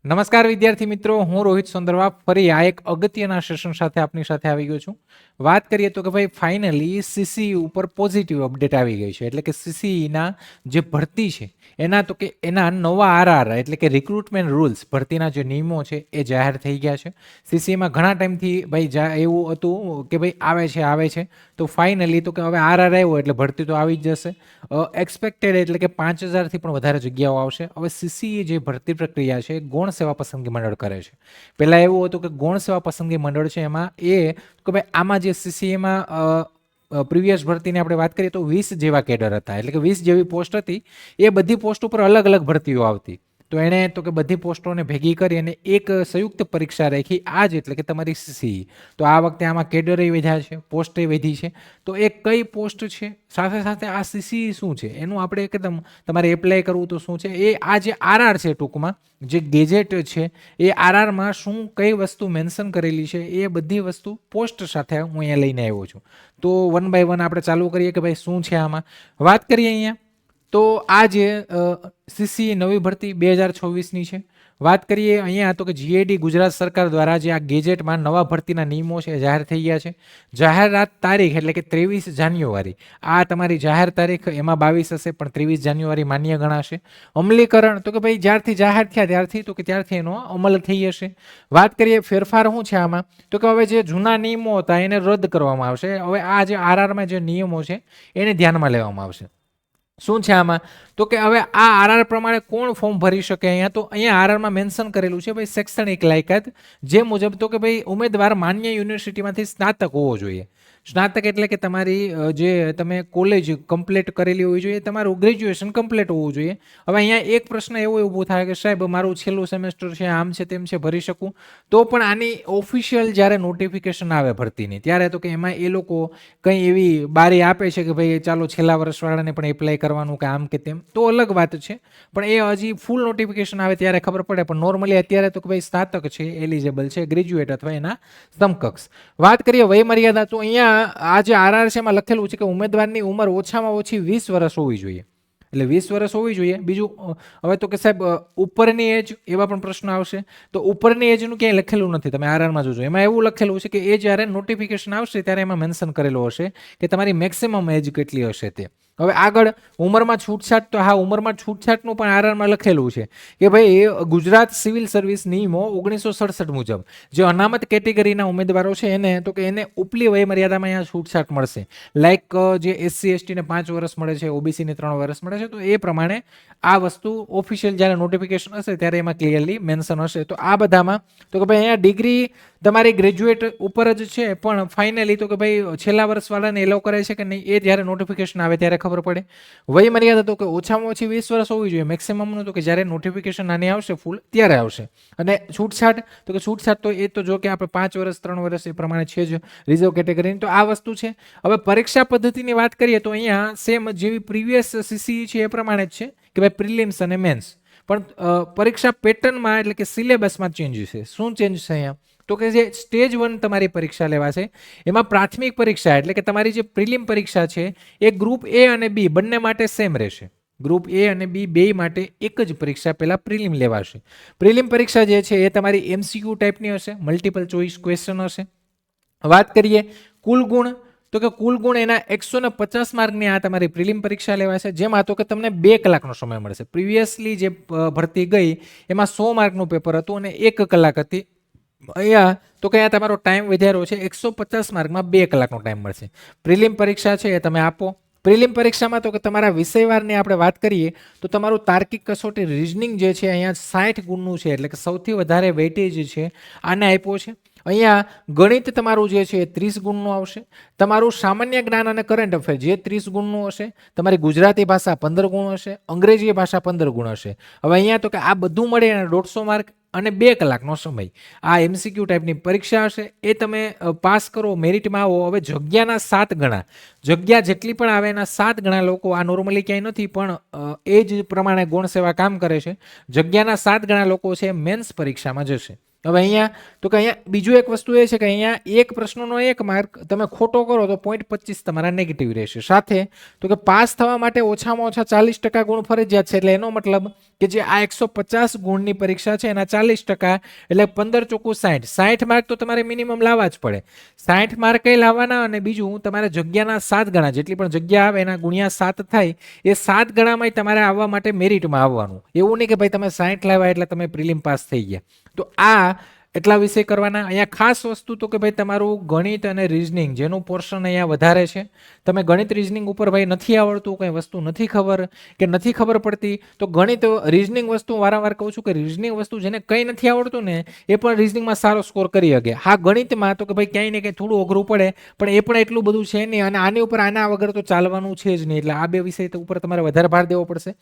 નમસ્કાર વિદ્યાર્થી મિત્રો, હું રોહિત સોંદરવા ફરી આ એક અગત્યના સેશન સાથે આપની સાથે આવી ગયો છું. વાત કરીએ તો કે ભાઈ ફાઇનલી સીસીઈ ઉપર પોઝિટિવ અપડેટ આવી ગઈ છે. એટલે કે સીસીઈના જે ભરતી છે એના તો કે એના નવા આરઆર એટલે કે રિક્રુટમેન્ટ રૂલ્સ ભરતીના જે નિયમો છે એ જાહેર થઈ ગયા છે. સીસીઈમાં ઘણા ટાઈમથી ભાઈ એવું હતું કે ભાઈ આવે છે તો ફાઇનલી તો કે હવે આરઆર આવ્યો એટલે ભરતી તો આવી જ જશે. એક્સપેક્ટેડ એટલે કે 5000થી પણ વધારે જગ્યાઓ આવશે. હવે સીસીઈ જે ભરતી પ્રક્રિયા છે ગૌણ સેવા પસંદગી મંડળ કરે છે. પહેલાં એવું હતું કે ગૌણ સેવા પસંદગી મંડળ છે એમાં કે ભાઈ આમાં જે સીસીએમાં પ્રીવિયસ ભરતીની આપણે વાત કરીએ તો 20 જેવા કેડર હતા. એટલે કે 20 જેવી પોસ્ટ હતી. એ બધી પોસ્ટ ઉપર અલગ અલગ ભરતીઓ આવતી. તો એણે તો કે બધી પોસ્ટોને ભેગી કરી અને એક સંયુક્ત પરીક્ષા રાખી આજ એટલે કે તમારી સીસીઈ. તો આ વખતે આમાં કેડરે વધ્યા છે, પોસ્ટે વધી છે. તો એ કઈ પોસ્ટ છે, સાથે સાથે આ સીસીઈ શું છે એનું આપણે એકદમ તમારે એપ્લાય કરવું તો શું છે એ આ જે આરઆર છે ટૂંકમાં જે ગેજેટ છે એ આરઆરમાં શું કઈ વસ્તુ મેન્શન કરેલી છે એ બધી વસ્તુ પોસ્ટ સાથે હું અહીંયા લઈને આવ્યો છું. તો વન બાય વન આપણે ચાલુ કરીએ કે ભાઈ શું છે આમાં. વાત કરીએ અહીંયા તો આ જે સીસીઈ નવી ભરતી 2026ની છે. વાત કરીએ અહીંયા તો કે જીએડી ગુજરાત સરકાર દ્વારા જે આ ગેજેટમાં નવા ભરતીના નિયમો છે જાહેર થઈ ગયા છે. જાહેરાત તારીખ એટલે કે 23 જાન્યુઆરી આ તમારી જાહેર તારીખ એમાં 22 હશે પણ 23 જાન્યુઆરી માન્ય ગણાશે. અમલીકરણ તો કે ભાઈ જ્યારથી જાહેર થયા ત્યારથી એનો અમલ થઈ હશે. વાત કરીએ ફેરફાર શું છે આમાં તો કે હવે જે જૂના નિયમો હતા એને રદ કરવામાં આવશે. હવે આ જે આરઆરમાં જે નિયમો છે એને ધ્યાનમાં લેવામાં આવશે. શું છે આમાં તો કે હવે આ આરઆર પ્રમાણે કોણ ફોર્મ ભરી શકે. અહીંયા તો અહીંયા આરઆરમાં મેન્શન કરેલું છે ભાઈ શૈક્ષણિક લાયકાત જે મુજબ તો કે ભાઈ ઉમેદવાર માન્ય યુનિવર્સિટીમાંથી સ્નાતક હોવો જોઈએ. સ્નાતક એટલે કે તમારી જે તમે કોલેજ કમ્પ્લીટ કરેલી હોવી જોઈએ, તમારું ગ્રેજ્યુએશન કમ્પ્લીટ હોવું જોઈએ. હવે અહીંયા એક પ્રશ્ન એવો ઊભો થાય કે સાહેબ મારું છેલ્લું સેમેસ્ટર છે, આમ છે તેમ છે, ભરી શકું. તો પણ આની ઓફિશિયલ જ્યારે નોટિફિકેશન આવે ભરતીની ત્યારે તો કે એમાં એ લોકો કંઈ એવી બારી આપે છે કે ભાઈ ચાલો છેલ્લા વર્ષવાળાને પણ એપ્લાય કરવાનું કે આમ કે તેમ, તો અલગ વાત છે. પણ એ હજી ફૂલ નોટિફિકેશન આવે ત્યારે ખબર પડે. પણ નોર્મલી અત્યારે તો કે ભાઈ સ્નાતક છે, એલિજિબલ છે, ગ્રેજ્યુએટ અથવા એના સમકક્ષ. વાત કરીએ વયમર્યાદા તો અહીંયા આ જે આરઆર છે એમાં લખેલું છે કે ઉમેદવારની ઉંમર ઓછામાં ઓછી 20 વર્ષ હોવી જોઈએ. એટલે 20 વર્ષ હોવી જોઈએ. બીજું હવે તો કે સાહેબ ઉપરની એજ એવા પણ પ્રશ્નો આવશે. તો ઉપરની એજનું ક્યાંય લખેલું નથી, તમે આરઆરમાં જોજો. એમાં એવું લખેલું છે કે એ જ્યારે નોટિફિકેશન આવશે ત્યારે એમાં મેન્શન કરેલું હશે કે તમારી મેક્સિમમ એજ કેટલી હશે તે. હવે આગળ ઉંમરમાં છૂટછાટ તો હા ઉંમરમાં છૂટછાટનું પણ આરઆરમાં લખેલું છે કે ભાઈ ગુજરાત સિવિલ સર્વિસ નિયમો 1967 મુજબ જે અનામત કેટેગરીના ઉમેદવારો છે એને તો કે એને ઉપલી વયમર્યાદામાં અહીંયા છૂટછાટ મળશે. લાઈક જે એસસી એસટીને 5 વર્ષ મળે છે, ઓબીસીને 3 વર્ષ મળે છે. તો એ પ્રમાણે આ વસ્તુ ઓફિશિયલ જ્યારે નોટિફિકેશન હશે ત્યારે એમાં ક્લિયરલી મેન્શન હશે. તો આ બધામાં તો કે ભાઈ અહીંયા ડિગ્રી તમારી ગ્રેજ્યુએટ ઉપર જ છે પણ ફાઇનલી તો કે ભાઈ છેલ્લા વર્ષવાળાને એલો કરે છે કે નહીં એ જ્યારે નોટિફિકેશન આવે ત્યારે ખબર પડે. વયમર્યાદા તો કે ઓછામાં ઓછી 20 વર્ષ હોવી જોઈએ. મેક્સિમમનું તો કે જ્યારે નોટિફિકેશન આની આવશે ફૂલ ત્યારે આવશે. અને છૂટછાટ તો કે છૂટછાટ તો એ તો જો કે આપણે 5 વર્ષ 3 વર્ષ એ પ્રમાણે છે જ રિઝર્વ કેટેગરીની. તો આ વસ્તુ છે. હવે પરીક્ષા પદ્ધતિની વાત કરીએ તો અહીંયા સેમ જેવી પ્રીવિયસ સીસીઈ છે એ પ્રમાણે જ છે કે ભાઈ પ્રિલિમ્સ અને મેન્સ. પણ પરીક્ષા પેટર્નમાં એટલે કે સિલેબસમાં ચેન્જ છે. શું ચેન્જ છે અહીંયા તો કે જે સ્ટેજ 1 તમારી પરીક્ષા લેવાશે એમાં પ્રાથમિક પરીક્ષા એટલે કે તમારી જે પ્રિલિમ પરીક્ષા છે એ ગ્રુપ એ અને બી બંને માટે સેમ રહેશે. ગ્રુપ એ અને બી બે માટે એક જ પરીક્ષા પહેલાં પ્રિલિમ લેવાશે. પ્રિલિમ પરીક્ષા જે છે એ તમારી એમસીક્યુ ટાઈપની હશે, મલ્ટિપલ ચોઇસ ક્વેશ્ચન હશે. વાત કરીએ કુલ ગુણ તો કે કુલ ગુણ એના 150 માર્કની આ તમારી પ્રિલિમ પરીક્ષા લેવાશે. જેમાં તો કે તમને 2 કલાકનો સમય મળશે. પ્રિવિયસલી જે ભરતી ગઈ એમાં 100 માર્કનું પેપર હતું અને 1 કલાક હતી. અહીંયા તો કે અહીંયા તમારો ટાઈમ વધારો છે, 150 માર્કમાં 2 કલાકનો ટાઈમ મળશે. પ્રિલિમ પરીક્ષા છે એ તમે આપો. પ્રિલિમ પરીક્ષામાં તો કે તમારા વિષયવારની આપણે વાત કરીએ તો તમારું તાર્કિક કસોટી રિઝનિંગ જે છે અહીંયા 60 ગુણનું છે. એટલે કે સૌથી વધારે વેઇટેજ છે આને આપ્યો છે. અહીંયા ગણિત તમારું જે છે એ 30 ગુણનું આવશે. તમારું સામાન્ય જ્ઞાન અને કરંટ અફેર જે 30 ગુણનું હશે. તમારી ગુજરાતી ભાષા 15 ગુણ હશે. અંગ્રેજી ભાષા 15 ગુણ હશે. હવે અહીંયા તો કે આ બધું મળે 150 માર્ક અને 2 કલાકનો સમય. આ એમસીક્યુ ટાઈપની પરીક્ષા હશે. એ તમે પાસ કરો, મેરિટમાં આવો. હવે જગ્યાના 7 ગણા, જગ્યા જેટલી પણ આવે એના 7 ગણા લોકો, આ નોર્મલી ક્યાંય નથી પણ એ જ પ્રમાણે ગૌણ સેવા કામ કરે છે. જગ્યાના 7 ગણા લોકો છે મેન્સ પરીક્ષામાં જશે. હવે અહીંયા તો કે અહીંયા બીજું એક વસ્તુ એ છે કે અહીંયા એક પ્રશ્નનો 1 માર્ક તમે ખોટો કરો તો 0.25 તમારા નેગેટિવ રહેશે. સાથે તો કે પાસ થવા માટે ઓછામાં ઓછા 40% ગુણ ફરજિયાત છે. એટલે એનો મતલબ કે જે આ 150 ગુણની પરીક્ષા છે એના 40% એટલે 15 ચોકુ 60. 60 માર્ક તો તમારે મિનિમમ લાવવા જ પડે. 60 માર્ક કઈ લાવવાના, અને બીજું તમારે જગ્યાના 7 ગણા, જેટલી પણ જગ્યા આવે એના ગુણ્યા 7 થાય, એ 7 ગણામાં તમારે આવવા માટે મેરિટમાં આવવાનું. એવું નહીં કે ભાઈ તમે 60 લાવ્યા એટલે તમે પ્રિલિમ પાસ થઈ ગયા. તો આ એટલા વિષય કરવાના. અહીંયા ખાસ વસ્તુ તો કે ભાઈ તમારું ગણિત અને રીઝનિંગ જેનું પોર્શન અહીંયા વધારે છે. તમે ગણિત રીઝનિંગ ઉપર ભાઈ નથી આવડતું, કંઈ વસ્તુ નથી ખબર કે નથી ખબર પડતી, તો ગણિત રીઝનિંગ વસ્તુ વારંવાર કહું છું કે રીઝનિંગ વસ્તુ જેને કંઈ નથી આવડતું ને એ પણ રીઝનિંગમાં સારો સ્કોર કરી શકે. હા, ગણિતમાં તો કે ભાઈ ક્યાંય ને ક્યાંય થોડું અઘરું પડે, પણ એ પણ એટલું બધું છે નહીં, અને આની ઉપર આના વગર તો ચાલવાનું છે જ નહીં. એટલે આ બે વિષય ઉપર તમારે વધારે ભાર દેવો પડશે.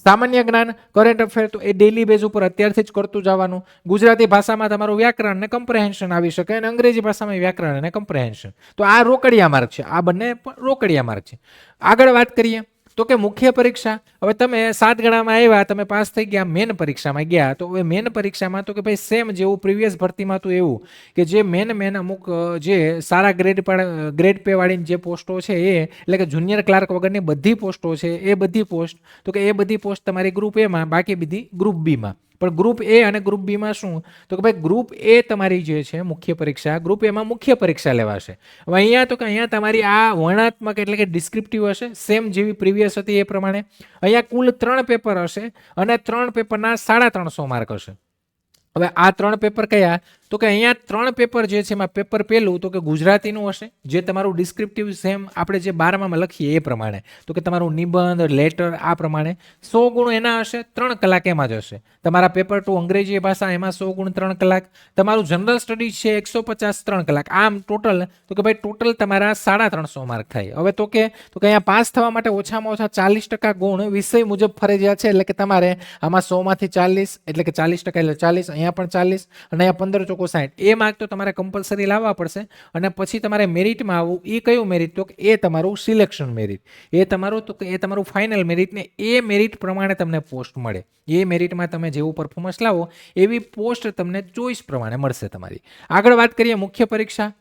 સામાન્ય જ્ઞાન, કરંટ અફેર તો એ ડેલી બેઝ ઉપર અત્યારથી જ કરતું જવાનું. ગુજરાતી ભાષામાં તમારું વ્યાકરણ અને કમ્પ્રેહેન્શન આવી શકે, અને અંગ્રેજી ભાષામાં વ્યાકરણ અને કમ્પ્રેહેન્શન. તો આ રોકડિયા માર્ક છે, આ બંને રોકડિયા માર્ક છે. આગળ વાત કરીએ તો કે મુખ્ય પરીક્ષા. હવે તમે 7 ગણામાં આવ્યા, તમે પાસ થઈ ગયા, મેન પરીક્ષામાં ગયા. તો હવે મેન પરીક્ષામાં તો કે ભાઈ સેમ જેવું પ્રીવિયસ ભરતીમાં તો એવું કે જે મેન અમુક જે સારા ગ્રેડ પે વાળી જે પોસ્ટો છે એ એટલે કે જુનિયર ક્લાર્ક વગરની બધી પોસ્ટો છે, એ બધી પોસ્ટ તો કે એ બધી પોસ્ટ તમારી ગ્રુપ એમાં, બાકી બધી ગ્રુપ બીમાં. પણ ગ્રુપ એ અને ગ્રુપ બીમાં શું તો કે ભાઈ ગ્રુપ એ તમારી જે છે મુખ્ય પરીક્ષા, ગ્રુપ એમાં મુખ્ય પરીક્ષા લેવાશે. હવે અહીંયા તો કે અહીંયા તમારી આ વર્ણનાત્મક એટલે કે ડિસ્ક્રિપ્ટિવ હશે, સેમ જેવી પ્રીવિયસ હતી એ પ્રમાણે. અહીંયા કુલ 3 પેપર હશે અને 3 પેપરના 350 માર્ક હશે. હવે આ 3 પેપર કયા તો કે અહીંયા 3 પેપર જે છે એમાં પેપર પહેલું તો કે ગુજરાતીનું હશે, જે તમારું ડિસ્ક્રિપ્ટિવ સેમ આપણે જે 12માં લખીએ એ પ્રમાણે, તો કે તમારું નિબંધ, લેટર આ પ્રમાણે 100 ગુણ એના હશે, 3 કલાક એમાં જ હશે. તમારા પેપર 2 અંગ્રેજી ભાષા, એમાં 100 ગુણ 3 કલાક. તમારું જનરલ સ્ટડીઝ છે 150 3 કલાક. આમ ટોટલ તો કે ભાઈ ટોટલ તમારા 350 માર્ક થાય. હવે તો કે અહીંયા પાસ થવા માટે ઓછામાં ઓછા 40% ગુણ વિષય મુજબ ફરજિયાત છે. એટલે કે તમારે આમાં 100 માંથી 40 એટલે કે 40% એટલે 40, અહીંયા પણ 40 અને અહીંયા 15 ચોકો 60. એ માર્ક તો તમારે કમ્પલસરી લાવવા પડશે. અને પછી તમારે મેરિટમાં આવવું. એ કયું મેરિટ તો કે એ તમારું સિલેક્શન મેરિટ, એ તમારું તો કે એ તમારું ફાઇનલ મેરિટ, ને એ મેરિટ પ્રમાણે તમને પોસ્ટ મળે. એ મેરિટમાં તમે જેવું પરફોર્મન્સ લાવો એવી પોસ્ટ તમને ચોઈસ પ્રમાણે મળશે તમારી. આગળ વાત કરીએ મુખ્ય પરીક્ષા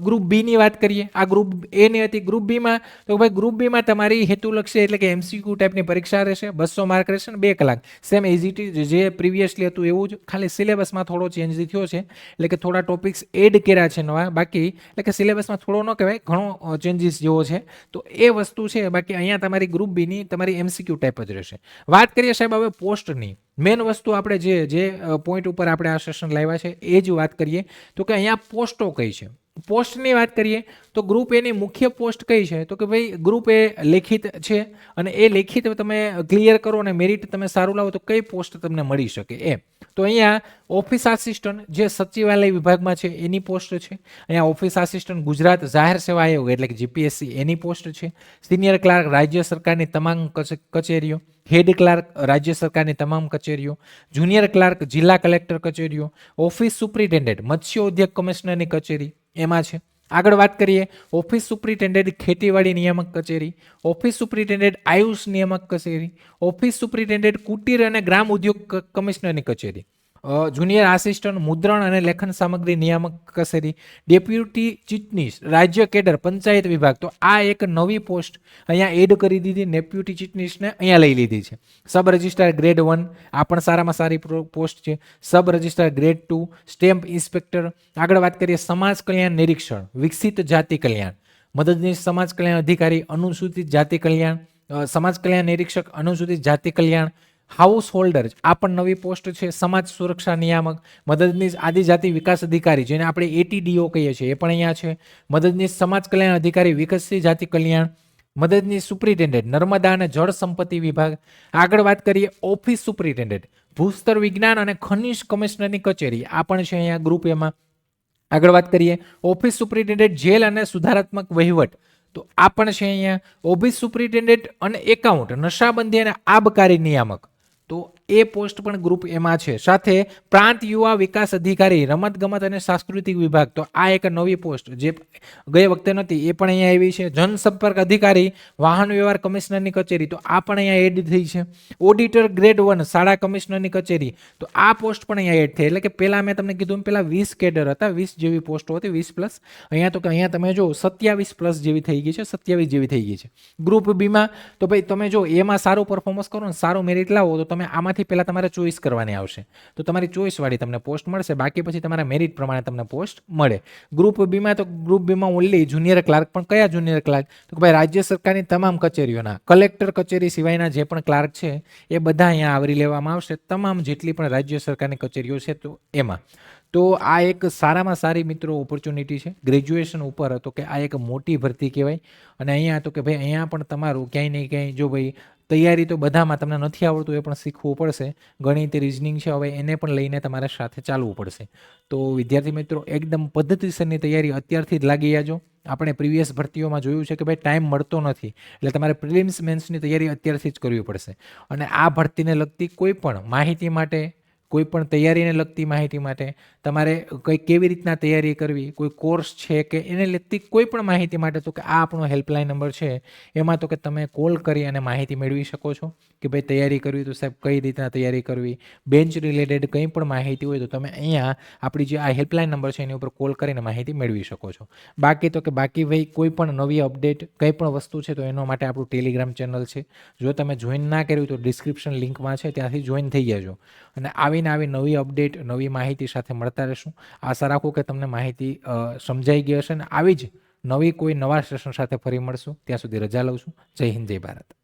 ગ્રુપ બી ની વાત કરીએ. આ ગ્રુપ એ ની હતી. ગ્રુપ બી માં તો ભાઈ ગ્રુપ બી માં તમારી હેતુલક્ષી એટલે કે એમસીક્યુ ટાઈપની પરીક્ષા રહેશે, 200 માર્ક રહેશે, 2 કલાક. સેમ એઝ જે પ્રીવિયસલી હતું એવું જ, ખાલી સિલેબસમાં થોડો ચેન્જ થયો છે. એટલે કે થોડા ટોપિક્સ એડ કર્યા છે નવા, બાકી એટલે કે સિલેબસમાં થોડો ન કહેવાય, ઘણો ચેન્જીસ જેવો છે. તો એ વસ્તુ છે. બાકી અહીંયા તમારી ગ્રુપ બી ની તમારી એમસીક્યુ ટાઈપ જ રહેશે. વાત કરીએ સાહેબ હવે પોસ્ટની. મેન વસ્તુ આપણે જે પોઈન્ટ ઉપર આપણે આ સેશન લાવ્યા છે એ જ વાત કરીએ તો કે અહીંયા પોસ્ટો કઈ છે. પોસ્ટની વાત કરીએ તો ગ્રુપ એની મુખ્ય પોસ્ટ કઈ છે તો કે ભાઈ ગ્રુપ એ લેખિત છે, અને એ લેખિત તમે ક્લિયર કરો અને મેરિટ તમે સારું લાવો તો કઈ પોસ્ટ તમને મળી શકે એ. તો અહીંયા ઓફિસ આસિસ્ટન્ટ જે સચિવાલય વિભાગમાં છે એની પોસ્ટ છે. અહીંયા ઓફિસ આસિસ્ટન્ટ ગુજરાત જાહેર સેવા આયોગ એટલે કે જીપીએસસી એની પોસ્ટ છે. સિનિયર ક્લાર્ક રાજ્ય સરકારની તમામ કચેરીઓ, હેડ ક્લાર્ક રાજ્ય સરકારની તમામ કચેરીઓ, જુનિયર ક્લાર્ક જિલ્લા કલેક્ટર કચેરીઓ, ઓફિસ સુપ્રિન્ટેન્ડન્ટ મત્સ્ય ઉદ્યોગ કમિશનરની કચેરી એમાં છે. આગળ વાત કરીએ ઓફિસ સુપ્રિન્ટેન્ડન્ટ ખેતીવાડી નિયામક કચેરી, ઓફિસ સુપ્રિન્ટેન્ડન્ટ આયુષ નિયામક કચેરી, ઓફિસ સુપ્રિન્ટેન્ડન્ટ કુટીર અને ગ્રામ ઉદ્યોગ કમિશનરની કચેરી, જુનિયર આસિસ્ટન્ટ મુદ્રણ અને લેખન સામગ્રી નિયામક કચેરી, ડેપ્યુટી ચીટનીસ રાજ્ય કેડર પંચાયત વિભાગ. તો આ એક નવી પોસ્ટ અહીંયા એડ કરી દીધી, ડેપ્યુટી ચીટનીસને અહીંયા લઈ લીધી છે. સબ રજિસ્ટ્રાર ગ્રેડ 1 આ પણ સારામાં સારી પોસ્ટ છે. Sub registrar grade 2, stamp inspector. આગળ વાત કરીએ સમાજ કલ્યાણ નિરીક્ષણ, વિકસિત જાતિ કલ્યાણ, મદદનીશ સમાજ કલ્યાણ અધિકારી, અનુસૂચિત જાતિ કલ્યાણ, સમાજ કલ્યાણ નિરીક્ષક, અનુસૂચિત જાતિ કલ્યાણ, હાઉસ હોલ્ડર આ પણ નવી પોસ્ટ છે. સમાજ સુરક્ષા નિયામક, મદદનીશ આદિજાતિ વિકાસ અધિકારી જેને આપણે એટીડીઓ કહીએ છીએ એ પણ અહીંયા છે. મદદનીશ સમાજ કલ્યાણ અધિકારી વિકસિત જાતિ કલ્યાણ, મદદનીશ સુપ્રિન્ટેન્ડન્ટ નર્મદા અને જળ સંપત્તિ વિભાગ. આગળ વાત કરીએ ઓફિસ સુપ્રિન્ટેન્ડન્ટ ભૂસ્તર વિજ્ઞાન અને ખનિજ કમિશનરની કચેરી, આ પણ છે અહીંયા ગ્રુપ એમાં. આગળ વાત કરીએ ઓફિસ સુપ્રિન્ટેન્ડન્ટ જેલ અને સુધારાત્મક વહીવટ, તો આ પણ છે અહીંયા. ઓફિસ સુપ્રિન્ટેન્ડન્ટ અને એકાઉન્ટ નશાબંધી અને આબકારી નિયામક, તો એ પોસ્ટ પણ ગ્રુપ એમાં છે. સાથે પ્રાંત યુવા વિકાસ અધિકારી રમતગમત અને સાંસ્કૃતિક વિભાગ, તો આ એક નવી પોસ્ટ જે ગઈ વખતે નહોતી એ પણ અહીંયા આવી છે. જનસંપર્ક અધિકારી વાહન વ્યવહાર કમિશનરની કચેરી, તો આ પણ અહીંયા એડ થઈ છે. ઓડિટર ગ્રેડ 1 શાળા કમિશનરની કચેરી, તો આ પોસ્ટ પણ અહીંયા એડ થઈ. એટલે કે પહેલા મેં તમને કીધું પહેલા 20 કેડર હતા, 20 જેવી પોસ્ટો હતી, 20 પ્લસ. અહીંયા તો કે અહીંયા તમે જો 27 પ્લસ જેવી થઈ ગઈ છે, 27 જેવી થઈ ગઈ છે. ગ્રુપ બીમાં તો ભાઈ તમે જો એમાં સારું પરફોર્મન્સ કરો ને સારું મેરિટ લાવો તો તમે આમાંથી પહેલા તમારે ચોઈસ કરવાની આવશે, તો તમારી ચોઈસ વાળી તમને પોસ્ટ મળશે. બાકી પછી તમારા મેરિટ પ્રમાણે તમને પોસ્ટ મળે. ગ્રુપ બીમાં તો ગ્રુપ બીમાં ઓનલી જુનિયર ક્લાર્ક, પણ કયા જુનિયર ક્લાર્ક? તો ભાઈ રાજ્ય સરકારની તમામ કચેરીઓના કલેક્ટર કચેરી સિવાયના જે પણ ક્લાર્ક છે એ બધા અહીંયા આવરી લેવામાં આવશે. તમામ જેટલી પણ રાજ્ય સરકારની કચેરીઓ છે તો એમાં. તો આ એક સારામાં સારી મિત્રો ઓપોર્ચ્યુનિટી છે ગ્રેજ્યુએશન ઉપર. તો કે આ એક મોટી ભરતી કહેવાય. અને અહીંયા તો કે ભાઈ અહીંયા પણ તમારું ક્યાંય ને ક્યાંય જો ભાઈ તૈયારી તો બધામાં તમને નથી આવડતું એ પણ શીખવું પડશે. ગણિત રિઝનિંગ છે હવે એને પણ લઈને તમારે સાથે ચાલવું પડશે. તો વિદ્યાર્થી મિત્રો એકદમ પદ્ધતિસરની તૈયારી અત્યારથી જ લાગી જાજો. આપણે પ્રીવિયસ ભરતીઓમાં જોયું છે કે ભાઈ ટાઈમ મળતો નથી, એટલે તમારે પ્રિલિમ્સ મેન્સની તૈયારી અત્યારથી જ કરવી પડશે. અને આ ભરતીને લગતી કોઈ પણ માહિતી માટે, કોઈ પણ તૈયારીને લગતી માહિતી માટે, તમારે કેવી રીતના તૈયારી કરવી, કોઈ કોર્સ છે કે એને લગતી કોઈ પણ માહિતી માટે તો કે આ આપણો હેલ્પલાઇન નંબર છે, એમાં તો કે તમે કોલ કરી અને માહિતી મેળવી શકો છો કે ભાઈ તૈયારી કરવી તો સાહેબ કઈ રીતના તૈયારી કરવી. બેન્ચ રિલેટેડ કંઈ પણ માહિતી હોય તો તમે અહીંયા આપણી જે આ હેલ્પલાઇન નંબર છે એની ઉપર કોલ કરીને માહિતી મેળવી શકો છો. બાકી તો કે બાકી ભાઈ કોઈ પણ નવી અપડેટ કંઈ પણ વસ્તુ છે તો એના માટે આપણું ટેલિગ્રામ ચેનલ છે. જો તમે જોઈન ના કર્યું તો ડિસ્ક્રિપ્શન લિંકમાં છે, ત્યાંથી જોઈન થઈ જજો. અને આવી નવી અપડેટ નવી માહિતી સાથે મળતા રહેશું. આશા રાખું કે તમને માહિતી સમજાઈ ગઈ હશે. ને આવી જ નવી કોઈ નવા સેશન સાથે ફરી મળશું. ત્યાં સુધી રજા લઉં છું. જય હિન્દ, જય ભારત.